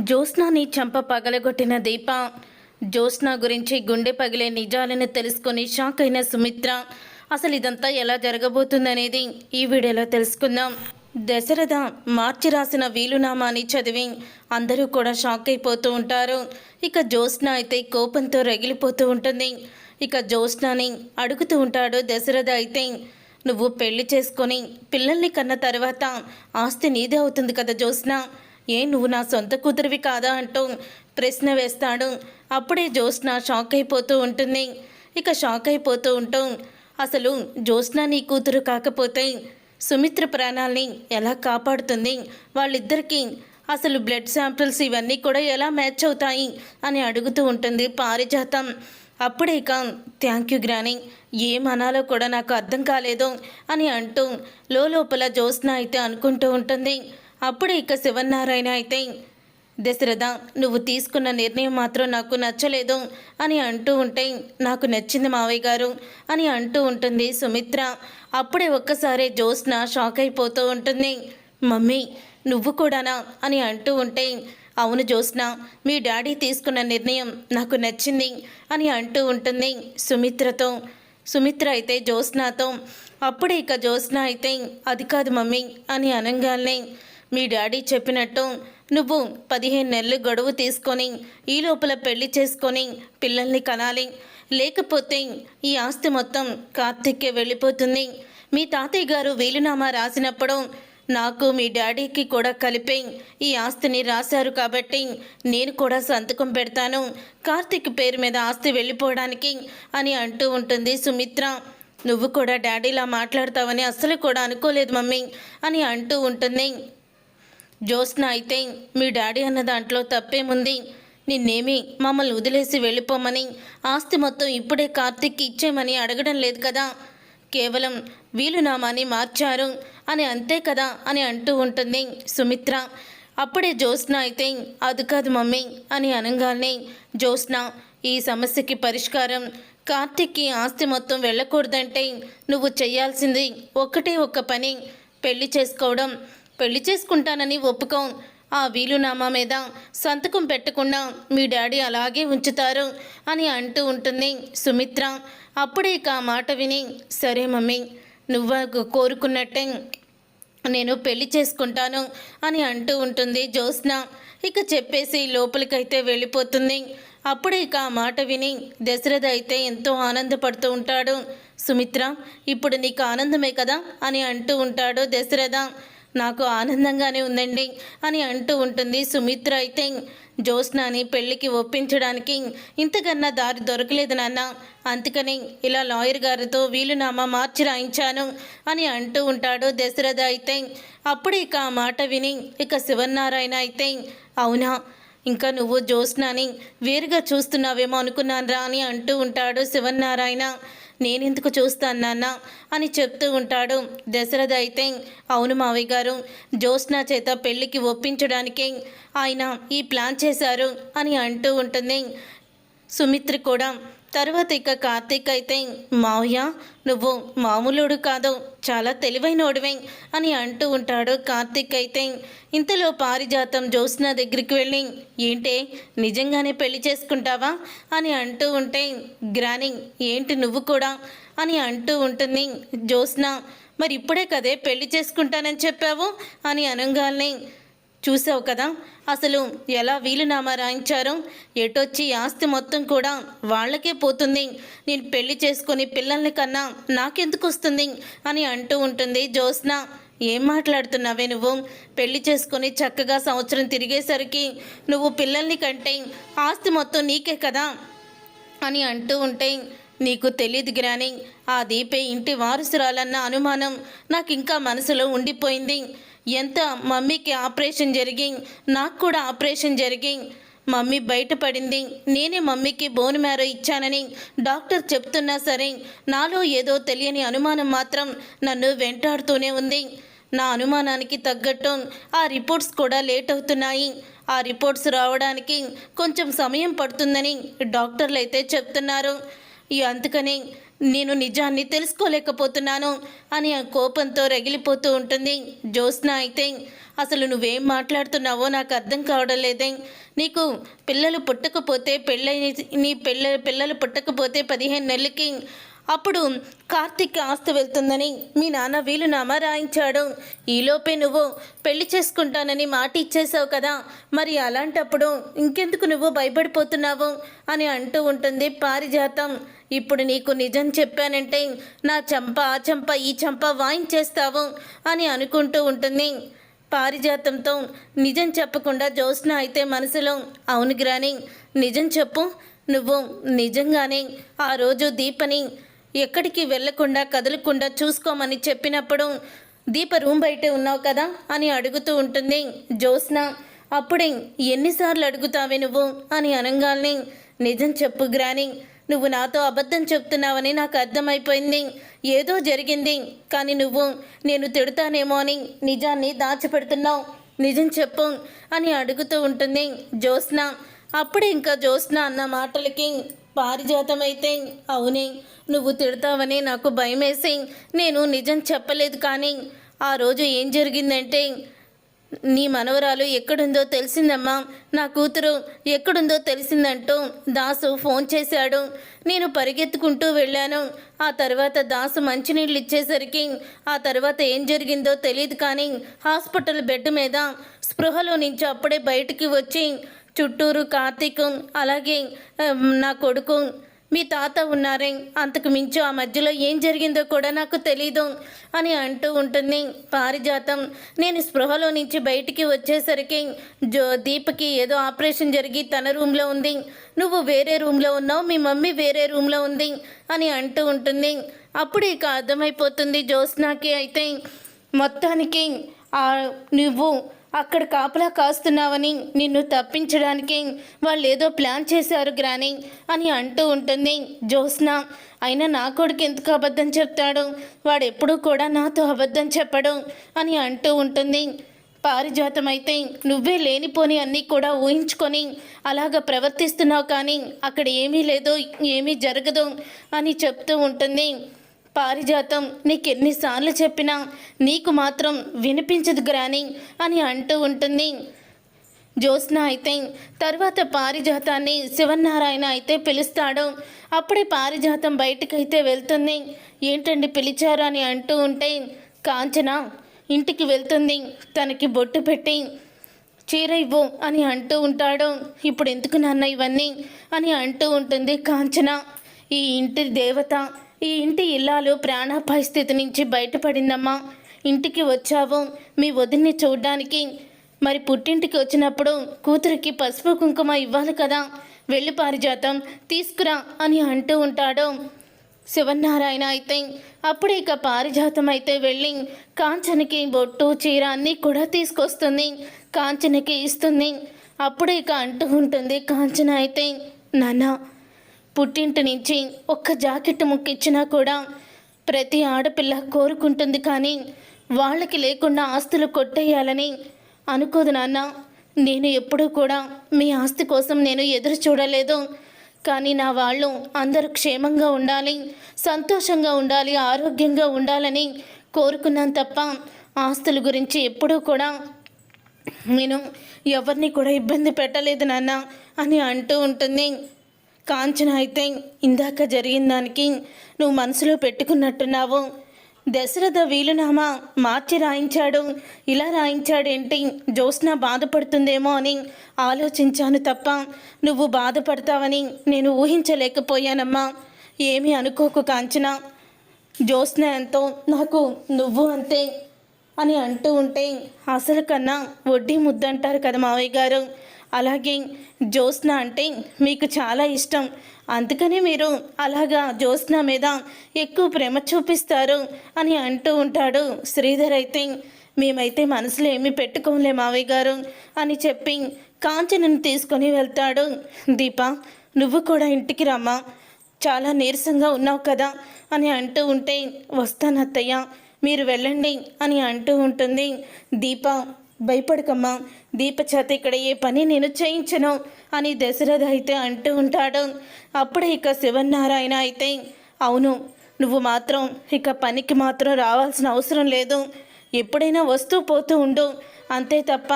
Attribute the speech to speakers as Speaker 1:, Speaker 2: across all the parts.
Speaker 1: జ్యోత్స్నాని చంప పగలగొట్టిన దీప. జ్యోత్స్న గురించి గుండె పగిలే నిజాలను తెలుసుకొని షాక్ అయిన సుమిత్ర. అసలు ఇదంతా ఎలా జరగబోతుందనేది ఈ వీడియోలో తెలుసుకుందాం. దశరథ మార్చి రాసిన వీలునామాని చదివి అందరూ కూడా షాక్ అయిపోతూ ఉంటారు. ఇక జ్యోత్స్న అయితే కోపంతో రగిలిపోతూ ఉంటుంది. ఇక జ్యోత్స్నని అడుగుతూ ఉంటాడు దశరథ అయితే, నువ్వు పెళ్లి చేసుకొని పిల్లల్ని కన్న తర్వాత ఆస్తి నీదే అవుతుంది కదా జ్యోత్స్న, నువ్వు నా సొంత కూతురివి కాదా అంటూ ప్రశ్న వేస్తాడు. అప్పుడే జ్యోత్స్న షాక్ అయిపోతూ ఉంటుంది. ఇక షాక్ అయిపోతూ ఉంటాం, అసలు జ్యోత్స్న నీ కూతురు కాకపోతే సుమిత్ర ప్రాణాల్ని ఎలా కాపాడుతుంది, వాళ్ళిద్దరికీ అసలు బ్లడ్ శాంపిల్స్ ఇవన్నీ కూడా ఎలా మ్యాచ్ అవుతాయి అని అడుగుతూ ఉంటుంది పారిజాతం. అప్పుడే ఇక థ్యాంక్ యూ గ్రాని, ఏమనాలో కూడా నాకు అర్థం కాలేదు అని అంటూ లోపల జ్యోత్స్న అయితే అనుకుంటూ ఉంటుంది. అప్పుడే ఇక శివనారాయణ అయితే, దశరథ నువ్వు తీసుకున్న నిర్ణయం మాత్రం నాకు నచ్చలేదు అని అంటూ ఉంటే, నాకు నచ్చింది మావయ్య గారు అని అంటూ ఉంటుంది సుమిత్ర. అప్పుడే ఒక్కసారి జ్యోత్స్న షాక్ అయిపోతూ ఉంటుంది. మమ్మీ నువ్వు కూడానా అని అంటూ ఉంటే, అవును జ్యోత్స్న, మీ డాడీ తీసుకున్న నిర్ణయం నాకు నచ్చింది అని అంటూ ఉంటుంది సుమిత్రతో. సుమిత్ర అయితే జ్యోత్స్నతో. అప్పుడే ఇక జ్యోత్స్న అయితే, అది కాదు మమ్మీ అని అనగానే, మీ డాడీ చెప్పినట్టు నువ్వు 15 నెలలు గడువు తీసుకొని ఈ లోపల పెళ్లి చేసుకొని పిల్లల్ని కనాలి, లేకపోతే ఈ ఆస్తి మొత్తం కార్తిక్కే వెళ్ళిపోతుంది. మీ తాతయ్య గారు వీలునామా రాసినప్పుడు నాకు మీ డాడీకి కూడా కలిపి ఈ ఆస్తిని రాశారు కాబట్టి నేను కూడా సంతకం పెడతాను కార్తిక్ పేరు మీద ఆస్తి వెళ్ళిపోవడానికి అని అంటూ ఉంటుంది సుమిత్ర. నువ్వు కూడా డాడీలా మాట్లాడతావని అస్సలు కూడా అనుకోలేదు మమ్మీ అని అంటూ ఉంటుంది జ్యోత్స్న అయితే, మీ డాడీ అన్న దాంట్లో తప్పేముంది, నిన్నేమి మమ్మల్ని వదిలేసి వెళ్ళిపోమని ఆస్తి మొత్తం ఇప్పుడే కార్తిక్కి ఇచ్చేమని అడగడం లేదు కదా, కేవలం వీలునామాని మార్చారు అని అంతే కదా అని అంటూ ఉంటుంది సుమిత్ర. అప్పుడే జ్యోత్స్న అయితే, అది కాదు మమ్మీ అని అనగానే, జ్యోత్స్న ఈ సమస్యకి పరిష్కారం కార్తిక్కి ఆస్తి మొత్తం వెళ్ళకూడదంటే నువ్వు చేయాల్సింది ఒకటే ఒక్క పని, పెళ్లి చేసుకోవడం. పెళ్లి చేసుకుంటానని ఒప్పుకో, ఆ వీలునామా మీద సంతకం పెట్టకుండా మీ డాడీ అలాగే ఉంచుతారు అని అంటూ ఉంటుంది సుమిత్ర. అప్పుడే ఇక ఆ మాట విని, సరే మమ్మీ నువ్వు కోరుకున్నట్టే నేను పెళ్లి చేసుకుంటాను అని అంటూ ఉంటుంది జ్యోత్స్న. ఇక చెప్పేసి లోపలికైతే వెళ్ళిపోతుంది. అప్పుడే ఇక ఆ మాట విని దశరథ అయితే ఎంతో ఆనందపడుతూ ఉంటాడు. సుమిత్ర ఇప్పుడు నీకు ఆనందమే కదా అని అంటూ ఉంటాడు దశరథ. నాకు ఆనందంగానే ఉందండి అని అంటూ ఉంటుంది సుమిత్ర అయితే, జ్యోత్స్నని పెళ్ళికి ఒప్పించడానికి ఇంతకన్నా దారి దొరకలేదు నాన్న, అందుకని ఇలా లాయర్ గారితో వీలునామా మార్చి రాయించాను అని అంటూ ఉంటాడు దశరథ అయితే. అప్పుడు ఇక ఆ మాట విని ఇక శివనారాయణ అయితే, అవునా ఇంకా నువ్వు జ్యోత్స్నని వేరుగా చూస్తున్నావేమో అనుకున్నాను రా అని అంటూ ఉంటాడు శివనారాయణ. నేనెందుకు చూస్తాను నాన్న అని చెప్తూ ఉంటాడు దశరథ అయితే, అవును మావయ్య గారు, జ్యోత్స్న చేత పెళ్ళికి ఒప్పించడానికి ఆయన ఈ ప్లాన్ చేశారు అని అంటూ ఉంటుంది సుమిత్ర కూడా. తర్వాత ఇక కార్తీక్ అయితే, మావయ్య నువ్వు మామూలుడు కాదు, చాలా తెలివైనోడివే అని అంటూ ఉంటాడు కార్తీక్ అయితే. ఇంతలో పారిజాతం జ్యోత్స్న దగ్గరికి వెళ్ళి, ఏంటే నిజంగానే పెళ్లి చేసుకుంటావా అని అంటూ ఉంటే, గ్రాని ఏంటి నువ్వు కూడా అని అంటూ ఉంటుంది జ్యోత్స్న. మరి ఇప్పుడే కదే పెళ్లి చేసుకుంటానని చెప్పావు అని అనగానే, చూసావు కదా అసలు ఎలా వీలునామా రాయించారో, ఎటొచ్చి ఆస్తి మొత్తం కూడా వాళ్ళకే పోతుంది, నేను పెళ్లి చేసుకొని పిల్లల్ని కన్నా నాకెందుకు వస్తుంది అని అంటూ ఉంటుంది జ్యోత్స్న. ఏం మాట్లాడుతున్నావే నువ్వు, పెళ్లి చేసుకొని చక్కగా సంవత్సరం తిరిగేసరికి నువ్వు పిల్లల్ని కంటే ఆస్తి మొత్తం నీకే కదా అని అంటూ ఉంటే, నీకు తెలియదు గ్రాని, ఆ దీపే ఇంటి వారసురాలన్న అనుమానం నాకు ఇంకా మనసులో ఉండిపోయింది. ఎంత మమ్మీకి ఆపరేషన్ జరిగి నాకు కూడా ఆపరేషన్ జరిగి మమ్మీ బయటపడింది, నేనే మమ్మీకి బోన్ మ్యారో ఇచ్చానని డాక్టర్ చెప్తున్నా సరే నాలో ఏదో తెలియని అనుమానం మాత్రం నన్ను వెంటాడుతూనే ఉంది. నా అనుమానానికి తగ్గట్టు ఆ రిపోర్ట్స్ కూడా లేట్ అవుతున్నాయి. ఆ రిపోర్ట్స్ రావడానికి కొంచెం సమయం పడుతుందని డాక్టర్లు అయితే చెప్తున్నారు. అందుకని నేను నిజాన్ని తెలుసుకోలేకపోతున్నాను అని ఆ కోపంతో రగిలిపోతూ ఉంటుంది. జ్యోత్స్న అయితే అసలు నువ్వేం మాట్లాడుతున్నావో నాకు అర్థం కావడం లేదే. నీకు పిల్లలు పుట్టకపోతే నీ పిల్లలు పుట్టకపోతే 15 నెలలకి అప్పుడు కార్తీక్ ఆస్తి వెళ్తుందని మీ నాన్న వీలునామా రాయించాడు. ఈలోపే నువ్వు పెళ్లి చేసుకుంటానని మాట ఇచ్చేసావు కదా, మరి అలాంటప్పుడు ఇంకెందుకు నువ్వు భయపడిపోతున్నావు అని అంటూ ఉంటుంది పారిజాతం. ఇప్పుడు నీకు నిజం చెప్పానంటే నా చంప ఆ చంప ఈ చంప వాయించేస్తావు అని అనుకుంటూ ఉంటుంది. పారిజాతంతో నిజం చెప్పకుండా జ్యోత్స్న అయితే మనసులో అవును గ్రాని నిజం చెప్పు, నువ్వు నిజంగానే ఆ రోజు దీపని ఎక్కడికి వెళ్లకుండా కదలకుండా చూసుకోమని చెప్పినప్పుడు దీప రూమ్ బయటే ఉన్నావు కదా అని అడుగుతూ ఉంటుంది జ్యోత్స్న. అప్పుడే ఎన్నిసార్లు అడుగుతావే నువ్వు అని అనగానే నిజం చెప్పు గ్రాని, నువ్వు నాతో అబద్ధం చెప్తున్నావని నాకు అర్థమైపోయింది. ఏదో జరిగింది కానీ నువ్వు నేను తిడతానేమో అని నిజాన్ని దాచిపెడుతున్నావు, నిజం చెప్పు అని అడుగుతూ ఉంటుంది జ్యోత్స్న. అప్పుడే ఇంకా జ్యోత్స్న అన్న మాటలకి పారిజాతం అయితే అవునే నువ్వు తిడతావని నాకు భయమేసి నేను నిజం చెప్పలేదు. కానీ ఆ రోజు ఏం జరిగిందంటే నీ మనవరాలు ఎక్కడుందో తెలిసిందమ్మా, నా కూతురు ఎక్కడుందో తెలిసిందంటూ దాసు ఫోన్ చేశాడు. నేను పరిగెత్తుకుంటూ వెళ్ళాను. ఆ తర్వాత దాసు మంచినీళ్ళు ఇచ్చేసరికి ఆ తర్వాత ఏం జరిగిందో తెలియదు. కానీ హాస్పిటల్ బెడ్ మీద స్పృహలో నుంచి అప్పుడే బయటికి వచ్చి చుట్టూరు కార్తీక్ అలాగే నా కొడుకు మీ తాత ఉన్నారే, అంతకు మించు ఆ మధ్యలో ఏం జరిగిందో కూడా నాకు తెలీదు అని అంటూ ఉంటుంది పారిజాతం. నేను స్పృహలో నుంచి బయటికి వచ్చేసరికి దీపకి ఏదో ఆపరేషన్ జరిగి తన రూమ్లో ఉంది, నువ్వు వేరే రూమ్లో ఉన్నావు, మీ మమ్మీ వేరే రూమ్లో ఉంది అని అంటూ ఉంటుంది. అప్పుడు ఇక అర్థమైపోతుంది జ్యోత్స్నకి అయితే మొత్తానికి నువ్వు అక్కడ కాపలా కాస్తున్నావని నిన్ను తప్పించడానికి వాళ్ళు ఏదో ప్లాన్ చేశారు గ్రాని అని అంటూ ఉంటుంది జ్యోత్స్న. అయినా నా కొడుకు ఎందుకు అబద్ధం చెప్తాడు, వాడు ఎప్పుడూ కూడా నాతో అబద్ధం చెప్పడు అని అంటూ ఉంటుంది పారిజాతం. అయితే నువ్వే లేనిపోని అన్నీ కూడా ఊహించుకొని అలాగ ప్రవర్తిస్తున్నావు, కానీ అక్కడ ఏమీ లేదు, ఏమీ జరగదు అని చెప్తూ ఉంటుంది పారిజాతం. నీకెన్నిసార్లు చెప్పినా నీకు మాత్రం వినిపించదు గ్రాని అని అంటూ ఉంటుంది జ్యోత్స్న. అయితే తర్వాత పారిజాతాన్ని శివనారాయణ అయితే పిలుస్తాడు. అప్పుడే పారిజాతం బయటకైతే వెళ్తుంది. ఏంటండి పిలిచారు అని అంటూ ఉంటే కాంచన ఇంటికి వెళ్తుంది. తనకి బొట్టు పెట్టి చీర ఇవ్వు అని అంటూ ఉంటాడు. ఇప్పుడు ఎందుకు నాన్న ఇవన్నీ అని అంటూ ఉంటుంది కాంచన. ఈ ఇంటి దేవత, ఈ ఇంటి ఇల్లాలు ప్రాణాపాయ స్థితి నుంచి బయటపడిందమ్మా. ఇంటికి వచ్చావు మీ వదిన్ని చూడ్డానికి, మరి పుట్టింటికి వచ్చినప్పుడు కూతురికి పసుపు కుంకుమ ఇవ్వాలి కదా, వెళ్ళి పారిజాతం తీసుకురా అని అంటూ ఉంటాడు శివనారాయణ. అయితే అప్పుడే ఇక పారిజాతం అయితే వెళ్ళి కాంచనకి బొట్టు చీర అన్నీ కూడా తీసుకొస్తుంది, కాంచనకి ఇస్తుంది. అప్పుడే ఇక అంటూ ఉంటుంది కాంచన అయితే నాన్న పుట్టింటి నుంచి ఒక్క జాకెట్ ముక్కిచ్చినా కూడా ప్రతి ఆడపిల్ల కోరుకుంటుంది, కానీ వాళ్ళకి లేకుండా ఆస్తులు కొట్టేయాలని అనుకోదు నాన్న. నేను ఎప్పుడూ కూడా మీ ఆస్తి కోసం నేను ఎదురు చూడలేదు, కానీ నా వాళ్ళు అందరూ క్షేమంగా ఉండాలి, సంతోషంగా ఉండాలి, ఆరోగ్యంగా ఉండాలని కోరుకున్నాను తప్ప ఆస్తుల గురించి ఎప్పుడూ కూడా నేను ఎవరిని కూడా ఇబ్బంది పెట్టలేదు నాన్న అని అంటూ ఉంటుంది కాంచన. అయితే ఇందాక జరిగిన దానికి నువ్వు మనసులో పెట్టుకున్నట్టున్నావు. దశరథ వీలునామా మార్చి రాయించాడు, ఇలా రాయించాడేంటి, జ్యోత్స్న బాధపడుతుందేమో అని ఆలోచించాను తప్ప నువ్వు బాధపడతావని నేను ఊహించలేకపోయానమ్మా. ఏమీ అనుకోకు కాంచన, జ్యోత్స్న ఎంతో నాకు నువ్వు అంతే అని అంటూ ఉంటే అసలు కన్నా వడ్డీ ముద్దంటారు కదా మావయ్య గారు, అలాగే జ్యోత్స్న అంటే మీకు చాలా ఇష్టం, అందుకని మీరు అలాగా జ్యోత్స్న మీద ఎక్కువ ప్రేమ చూపిస్తారు అని అంటూ ఉంటాడు శ్రీధర్. అయితే మేమైతే మనసులో ఏమీ పెట్టుకోలే మావయ్య గారు అని చెప్పి కాంచనను తీసుకొని వెళ్తాడు. దీప నువ్వు కూడా ఇంటికి రమ్మా, చాలా నీరసంగా ఉన్నావు కదా అని అంటూ ఉంటే వస్తాను అత్తయ్య మీరు వెళ్ళండి అని అంటూ ఉంటుంది దీప. భయపడకమ్మా, దీప చేత ఇక్కడ ఏ పని నేను చేయించను అని దశరథ అయితే అంటూ ఉంటాడు. అప్పుడే ఇక శివనారాయణ అయితే అవును, నువ్వు మాత్రం ఇక పనికి మాత్రం రావాల్సిన అవసరం లేదు. ఎప్పుడైనా వస్తూ పోతూ ఉండు, అంతే తప్ప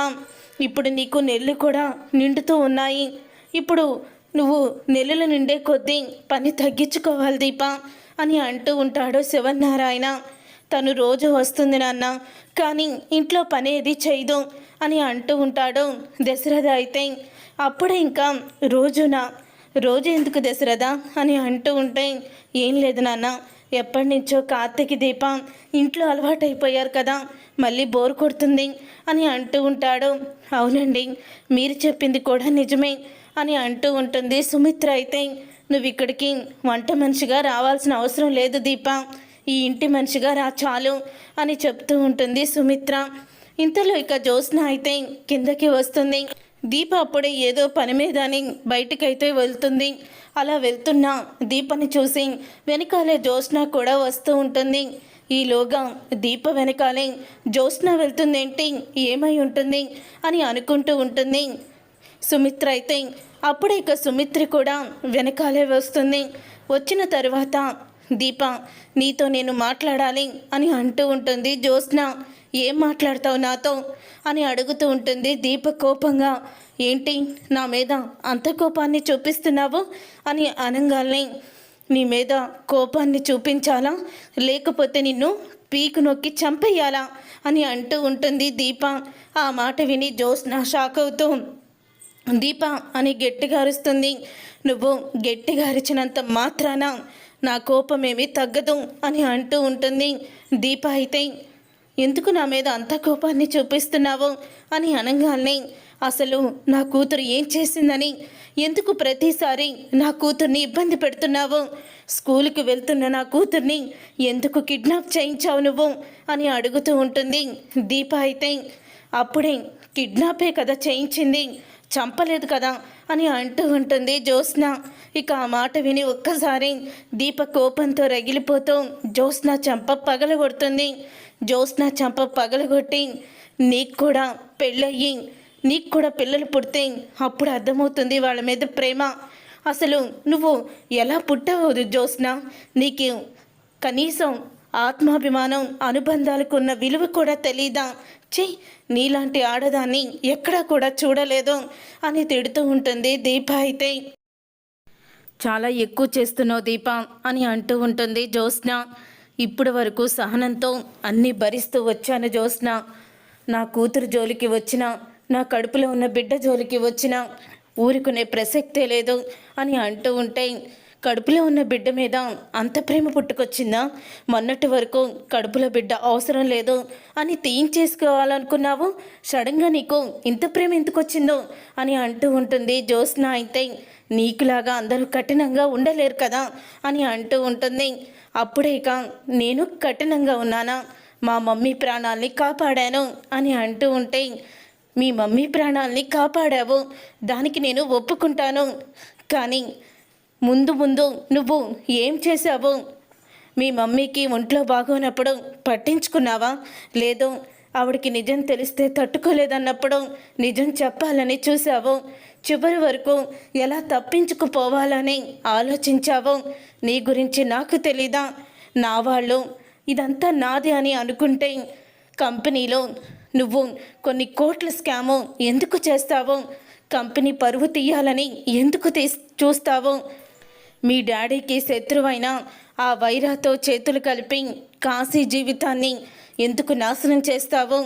Speaker 1: ఇప్పుడు నీకు నెలలు కూడా నిండుతూ ఉన్నాయి. ఇప్పుడు నువ్వు నెలలు నిండే కొద్దీ పని తగ్గించుకోవాలి దీప అని అంటూ ఉంటాడు శివనారాయణ. తను రోజు వస్తుంది నాన్న, కానీ ఇంట్లో పని ఏది చేయదు అని అంటూ ఉంటాడు దశరథ. అయితే అప్పుడే ఇంకా రోజు ఎందుకు దశరథ అని అంటూ ఉంటే, ఏం లేదు నాన్న, ఎప్పటి నుంచో కార్తీక దీప ఇంట్లో అలవాటైపోయారు కదా, మళ్ళీ బోర్ కొడుతుంది అని అంటూ ఉంటాడు. అవునండి, మీరు చెప్పింది కూడా నిజమే అని అంటూ ఉంటుంది సుమిత్ర. అయితే నువ్వు ఇక్కడికి వంట మనిషిగా రావాల్సిన అవసరం లేదు దీప, ఈ ఇంటి మనిషిగా రా చాలు అని చెప్తూ ఉంటుంది సుమిత్ర. ఇంతలో ఇక జ్యోత్స్న అయితే కిందకి వస్తుంది. దీప అప్పుడే ఏదో పని మీద అని బయటికైతే వెళ్తుంది. అలా వెళ్తున్న దీపని చూసి వెనకాలే జ్యోత్స్న కూడా వస్తూ ఉంటుంది. ఈలోగా దీప వెనకాలే జ్యోత్స్న వెళ్తుందేంటి, ఏమై ఉంటుంది అని అనుకుంటూ ఉంటుంది సుమిత్ర. అయితే అప్పుడే ఇక సుమిత్ర కూడా వెనకాలే వస్తుంది. వచ్చిన తర్వాత దీప, నీతో నేను మాట్లాడాలి అని అంటూ ఉంటుంది జ్యోత్స్న. ఏం మాట్లాడతావు నాతో అని అడుగుతూ ఉంటుంది దీప కోపంగా. ఏంటి నా మీద అంత కోపాన్ని చూపిస్తున్నావు అని అనగానే, నీ మీద కోపాన్ని చూపించాలా లేకపోతే నిన్ను పీకు నొక్కి చంపేయాలా అని అంటూ ఉంటుంది దీప. ఆ మాట విని జ్యోత్స్న షాక్ అవుతూ దీప అని గట్టిగా అరుస్తుంది. నువ్వు గట్టిగా అరిచినంత మాత్రాన నా కోపమేమీ తగ్గదు అని అంటూ ఉంటుంది దీప. అయితే ఎందుకు నా మీద అంత కోపాన్ని చూపిస్తున్నావు అని అనగానే, అసలు నా కూతురు ఏం చేసిందని, ఎందుకు ప్రతిసారి నా కూతుర్ని ఇబ్బంది పెడుతున్నావు, స్కూల్కి వెళ్తున్న నా కూతుర్ని ఎందుకు కిడ్నాప్ చేయించావు నువ్వు అని అడుగుతూ ఉంటుంది దీప. అయితే అప్పుడే కిడ్నాపే కదా చేయించింది, చంపలేదు కదా అని అంటూ ఉంటుంది జ్యోత్స్న. ఇక ఆ మాట విని ఒక్కసారి దీప కోపంతో రగిలిపోతూ జ్యోత్స్న చెంప పగలగొడుతుంది. జ్యోత్స్న చెంప పగలగొట్టి, నీకు కూడా పెళ్ళయ్యి నీకు కూడా పిల్లలు పుడితే అప్పుడు అర్థమవుతుంది వాళ్ళ మీద ప్రేమ. అసలు నువ్వు ఎలా పుట్టావు జ్యోత్స్న, నీకు కనీసం ఆత్మాభిమానం అనుబంధాలకు ఉన్న విలువ కూడా తెలీదా, నీలాంటి ఆడదాన్ని ఎక్కడా కూడా చూడలేదు అని తిడుతూ ఉంటుంది దీప. అయితే చాలా ఎక్కువ చేస్తున్నావు దీప అని అంటూ ఉంటుంది జ్యోత్స్న. ఇప్పటి వరకు సహనంతో అన్నీ భరిస్తూ వచ్చాను జ్యోత్స్న, నా కూతురు జోలికి వచ్చినా, నా కడుపులో ఉన్న బిడ్డ జోలికి వచ్చినా ఊరుకునే ప్రసక్తే లేదు అని అంటూ ఉంటే, కడుపులో ఉన్న బిడ్డ మీద అంత ప్రేమ పుట్టుకొచ్చిందా, మొన్నటి వరకు కడుపులో బిడ్డ అవసరం లేదు అని తీయించేసుకోవాలనుకున్నావు, సడన్గా నీకు ఇంత ప్రేమ ఎందుకు వచ్చిందో అని అంటూ ఉంటుంది జ్యోత్స్న. అయితే నీకులాగా అందరూ కఠినంగా ఉండలేరు కదా అని అంటూ ఉంటుంది. అప్పుడే ఇక నేను కఠినంగా ఉన్నానా, మా మమ్మీ ప్రాణాల్ని కాపాడాను అని అంటూ ఉంటే, మీ మమ్మీ ప్రాణాల్ని కాపాడావు, దానికి నేను ఒప్పుకుంటాను, కానీ ముందు నువ్వు ఏం చేశావు, మీ మమ్మీకి ఒంట్లో బాగోనప్పుడు పట్టించుకున్నావా, లేదు ఆవిడకి నిజం తెలిస్తే తట్టుకోలేదన్నప్పుడు నిజం చెప్పాలని చూసావు, చివరి వరకు ఎలా తప్పించుకుపోవాలని ఆలోచించావు, నీ గురించి నాకు తెలీదా, నా వాళ్ళు ఇదంతా నాది అని అనుకుంటే కంపెనీలో నువ్వు కొన్ని కోట్ల స్కాము ఎందుకు చేస్తావు, కంపెనీ పరువు తీయాలని ఎందుకు చూస్తావు, మీ డాడీకి శత్రువైన ఆ వైరాతో చేతులు కలిపి కాశీ జీవితాన్ని ఎందుకు నాశనం చేస్తావు,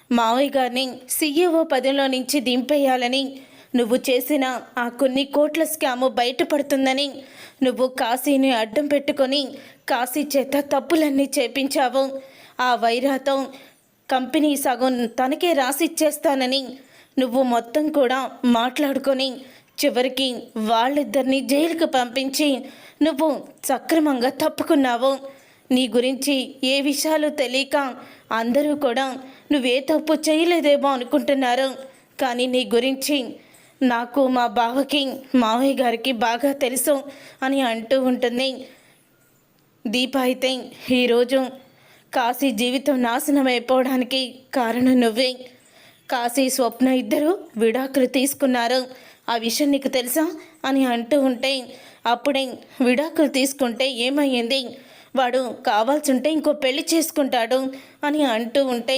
Speaker 1: మావయ్య గారిని CEO పదవిలో నుంచి దింపేయాలని నువ్వు చేసిన ఆ కొన్ని కోట్ల స్కాము బయటపడుతుందని నువ్వు కాశీని అడ్డం పెట్టుకొని కాశీ చేత తప్పులన్నీ చేపించావు, ఆ వైరాతో కంపెనీ సగం తనకే రాసిచ్చేస్తానని నువ్వు మొత్తం కూడా మాట్లాడుకొని చివరికి వాళ్ళిద్దరిని జైలుకు పంపించి నువ్వు సక్రమంగా తప్పుకున్నావు. నీ గురించి ఏ విషయాలు తెలియక అందరూ కూడా నువ్వే తప్పు చేయలేదేమో అనుకుంటున్నారు, కానీ నీ గురించి నాకు, మా బావకి, మావయ్య గారికి బాగా తెలుసు అని అంటూ ఉంటుంది దీప. అయితే ఈరోజు కాశీ జీవితం నాశనం అయిపోవడానికి కారణం నువ్వే, కాశీ స్వప్న ఇద్దరు విడాకులు తీసుకున్నారు. ఆ విషయం నీకు తెలుసా అని అంటూ ఉంటే, అప్పుడే విడాకులు తీసుకుంటే ఏమయ్యింది, వాడు కావాల్సింటే ఇంకో పెళ్లి చేసుకుంటాడు అని అంటూ ఉంటే,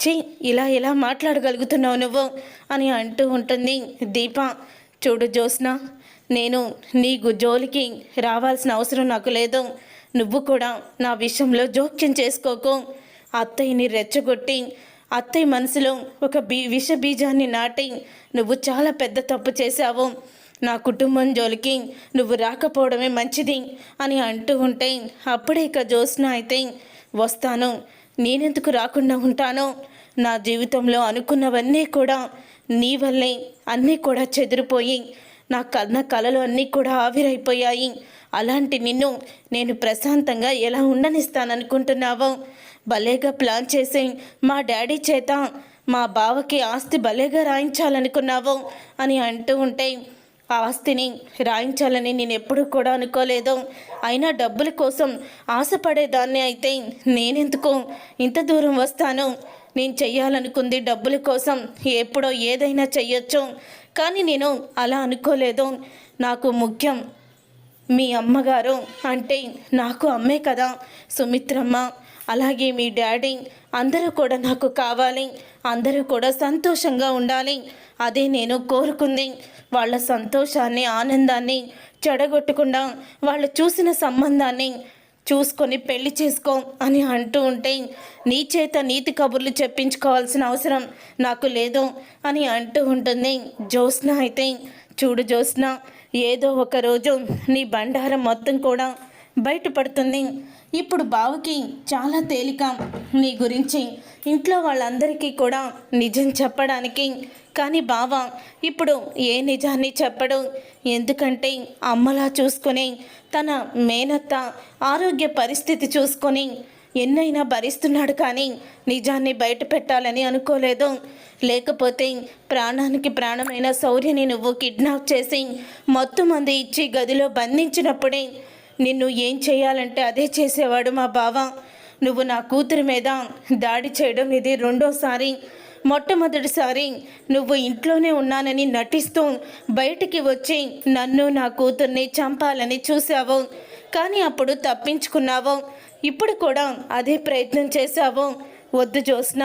Speaker 1: ఛీ ఇలా ఎలా మాట్లాడగలుగుతున్నావు నువ్వు అని అంటూ ఉంటుంది దీప. చూడు జ్యోత్స్న, నేను నీకు జోలికి రావాల్సిన అవసరం నాకు లేదు. నువ్వు కూడా నా విషయంలో జోక్యం చేసుకోకు. అత్తయ్యని రెచ్చగొట్టి అత్తయ్య మనసులో ఒక విష బీజాన్ని నాటి నువ్వు చాలా పెద్ద తప్పు చేశావు. నా కుటుంబం జోలికి నువ్వు రాకపోవడమే మంచిది అని అంటూ ఉంటే, అప్పుడే ఇక జ్యోత్స్న అయితే, వస్తాను, నేనెందుకు రాకుండా ఉంటాను? నా జీవితంలో అనుకున్నవన్నీ కూడా నీ వల్లే అన్నీ కూడా చెదిరిపోయి నా కన్న కలలు అన్నీ కూడా ఆవిరైపోయాయి. అలాంటి నిన్ను నేను ప్రశాంతంగా ఎలా ఉండనిస్తాననుకుంటున్నావో? భలేగా ప్లాన్ చేసి మా డాడీ చేత మా బావకి ఆస్తి భలేగా రాయించాలనుకున్నావు అని అంటూ ఉంటే, ఆ ఆస్తిని రాయించాలని నేను ఎప్పుడూ కూడా అనుకోలేదు. అయినా డబ్బుల కోసం ఆశపడేదాన్ని అయితే నేనెందుకు ఇంత దూరం వస్తాను? నేను చెయ్యాలనుకుంది డబ్బుల కోసం ఎప్పుడో ఏదైనా చెయ్యొచ్చు, కానీ నేను అలా అనుకోలేదు. నాకు ముఖ్యం మీ అమ్మగారు, అంటే నాకు అమ్మే కదా సుమిత్రమ్మ. అలాగే మీ డాడీ, అందరూ కూడా నాకు కావాలి. అందరూ కూడా సంతోషంగా ఉండాలి. అదే నేను కోరుకుంది. వాళ్ళ సంతోషాన్ని, ఆనందాన్ని చెడగొట్టకుండా వాళ్ళు చూసిన సంబంధాన్ని చూసుకొని పెళ్లి చేసుకో అని అంటూ ఉంటే, నీ చేత నీతి కబుర్లు చెప్పించుకోవాల్సిన అవసరం నాకు లేదు అని అంటూ ఉంటుంది జ్యోత్స్న అయితే. చూడు జ్యోత్స్న, ఏదో ఒక రోజు నీ బండారం మొత్తం కూడా బయటపడుతుంది. ఇప్పుడు బావకి చాలా తేలిక నీ గురించి ఇంట్లో వాళ్ళందరికీ కూడా నిజం చెప్పడానికి. కానీ బావ ఇప్పుడు ఏ నిజాన్ని చెప్పడు. ఎందుకంటే అమ్మలా చూసుకొని తన మేనత్త ఆరోగ్య పరిస్థితి చూసుకొని ఎన్నైనా భరిస్తున్నాడు, కానీ నిజాన్ని బయట పెట్టాలని అనుకోలేదు. లేకపోతే ప్రాణానికి ప్రాణమైన శౌర్యని నువ్వు కిడ్నాప్ చేసి మొత్తం మంది ఇచ్చి గదిలో బంధించినప్పుడే నిన్ను ఏం చేయాలంటే అదే చేసేవాడు మా బావ. నువ్వు నా కూతురి మీద దాడి చేయడం ఇది రెండోసారి. మొట్టమొదటిసారి నువ్వు ఇంట్లోనే ఉన్నానని నటిస్తూ బయటికి వచ్చి నన్ను నా కూతుర్ని చంపాలని చూసావు, కానీ అప్పుడు తప్పించుకున్నావు. ఇప్పుడు కూడా అదే ప్రయత్నం చేశావు. వద్దు జ్యోత్స్న,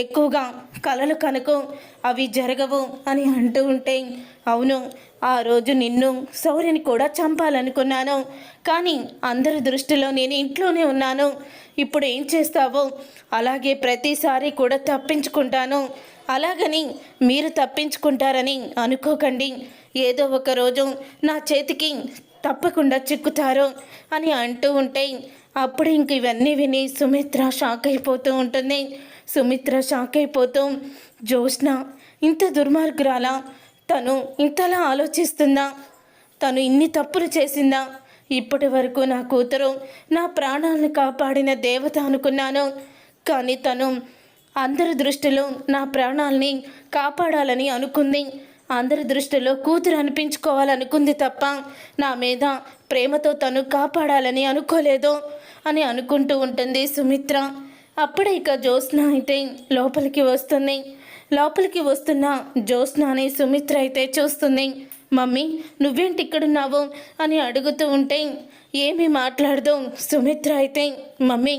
Speaker 1: ఎక్కువగా కలలు కనుకో, అవి జరగవు అని అంటూ ఉంటే, అవును, ఆ రోజు నిన్ను శౌర్యని కూడా చంపాలనుకున్నాను, కానీ అందరి దృష్టిలో నేను ఇంట్లోనే ఉన్నాను. ఇప్పుడు ఏం చేస్తావో అలాగే ప్రతిసారి కూడా తప్పించుకుంటాను. అలాగని మీరు తప్పించుకుంటారని అనుకోకండి. ఏదో ఒక రోజు నా చేతికి తప్పకుండా చిక్కుతారు అని అంటూ ఉంటే, అప్పుడు ఇంక ఇవన్నీ విని సుమిత్ర షాక్ అయిపోతూ ఉంటుంది. సుమిత్ర షాక్ అయిపోతూ, జ్యోత్స్న ఇంత దుర్మార్గురాలా? తను ఇంతలా ఆలోచిస్తుందా? తను ఇన్ని తప్పులు చేసిందా? ఇప్పటి వరకు నా కూతురు నా ప్రాణాలను కాపాడిన దేవత అనుకున్నాను, కానీ తను అందరి దృష్టిలో నా ప్రాణాలని కాపాడాలని అనుకుంది. అందరి దృష్టిలో కూతురు అనిపించుకోవాలనుకుంది తప్ప నా మీద ప్రేమతో తను కాపాడాలని అనుకోలేదు అని అనుకుంటూ ఉంటుంది సుమిత్ర. అప్పుడే ఇక జ్యోత్స్న అయితే లోపలికి వస్తుంది. లోపలికి వస్తున్న జ్యోత్స్నని సుమిత్ర అయితే చూస్తుంది. మమ్మీ, నువ్వేంటి ఇక్కడున్నావు అని అడుగుతూ ఉంటే ఏమీ మాట్లాడదు సుమిత్ర అయితే. మమ్మీ,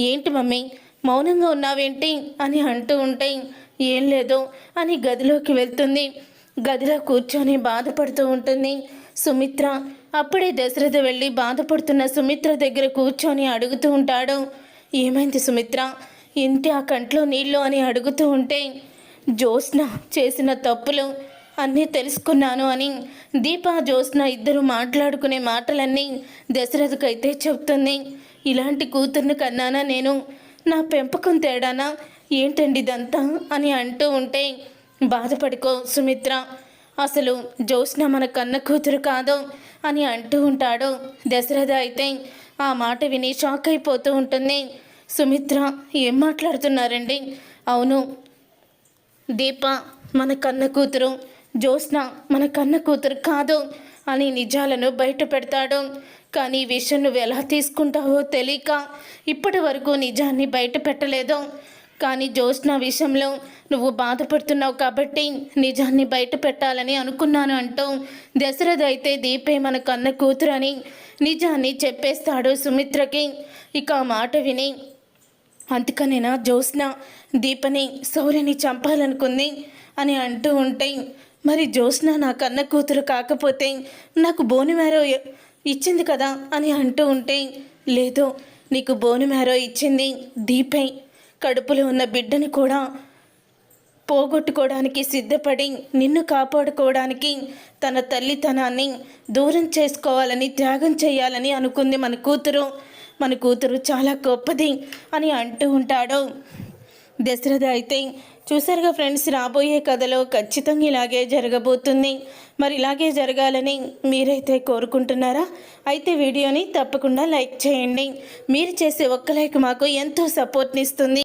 Speaker 1: ఏంటి మమ్మీ మౌనంగా ఉన్నావేంటి అని అంటూ ఉంటే, ఏం లేదు అని గదిలోకి వెళ్తుంది. గదిలో కూర్చొని బాధపడుతూ ఉంటుంది సుమిత్ర. అప్పుడే దశరథ వెళ్ళి బాధపడుతున్న సుమిత్ర దగ్గర కూర్చొని అడుగుతూ ఉంటాడు, ఏమైంది సుమిత్ర, ఏంటి ఆ కంట్లో నీళ్ళు అని అడుగుతూ ఉంటే, జ్యోత్స్న చేసిన తప్పులు అన్నీ తెలుసుకున్నాను అని దీప జ్యోత్స్న ఇద్దరు మాట్లాడుకునే మాటలన్నీ దశరథకైతే చెప్తుంది. ఇలాంటి కూతుర్ని కన్నానా నేను? నా పెంపకం తేడానా ఏంటండి ఇదంతా అని అంటూ ఉంటే, బాధపడుకో సుమిత్ర, అసలు జ్యోత్స్న మన కన్న కూతురు కాదు అని అంటూ ఉంటాడు దశరథ. అయితే ఆ మాట విని షాక్ అయిపోతూ ఉంటుంది సుమిత్ర. ఏం మాట్లాడుతున్నారండి? అవును, దీప మన కన్న కూతురు, జ్యోత్స్న మన కన్న కూతురు కాదు అని నిజాలను బయట పెడతాడు. కానీ ఈ విషయం నువ్వు ఎలా తీసుకుంటావో తెలియక ఇప్పటి వరకు నిజాన్ని బయట పెట్టలేదు. కానీ జ్యోత్స్న విషయంలో నువ్వు బాధపడుతున్నావు కాబట్టి నిజాన్ని బయట పెట్టాలని అనుకున్నాను అంటూ దశరథ అయితే దీపే మన కన్న కూతురు అని నిజాన్ని చెప్పేస్తాడు సుమిత్రకి. ఇక ఆ మాట విని అందుకనేనా జ్యోత్స్న దీపని శౌర్యని చంపాలనుకుంది అని అంటూ ఉంటే, మరి జ్యోత్స్న నా కన్న కూతురు కాకపోతే నాకు బోనుమేరో ఇచ్చింది కదా అని అంటూ ఉంటే, లేదు నీకు బోనుమేరో ఇచ్చింది దీపే. కడుపులో ఉన్న బిడ్డని కూడా పోగొట్టుకోవడానికి సిద్ధపడి నిన్ను కాపాడుకోవడానికి తన తల్లితనాన్ని దూరం చేసుకోవాలని త్యాగం చేయాలని అనుకుంది మన కూతురు చాలా గొప్పది అని అంటూ ఉంటాడు దశరథ. అయితే చూసారుగా ఫ్రెండ్స్, రాబోయే కథలో ఖచ్చితంగా ఇలాగే జరగబోతుంది. మరి ఇలాగే జరగాలని మీరైతే కోరుకుంటున్నారా? అయితే వీడియోని తప్పకుండా లైక్ చేయండి. మీరు చేసే ఒక్క లైక్ మాకు ఎంతో సపోర్ట్ని ఇస్తుంది.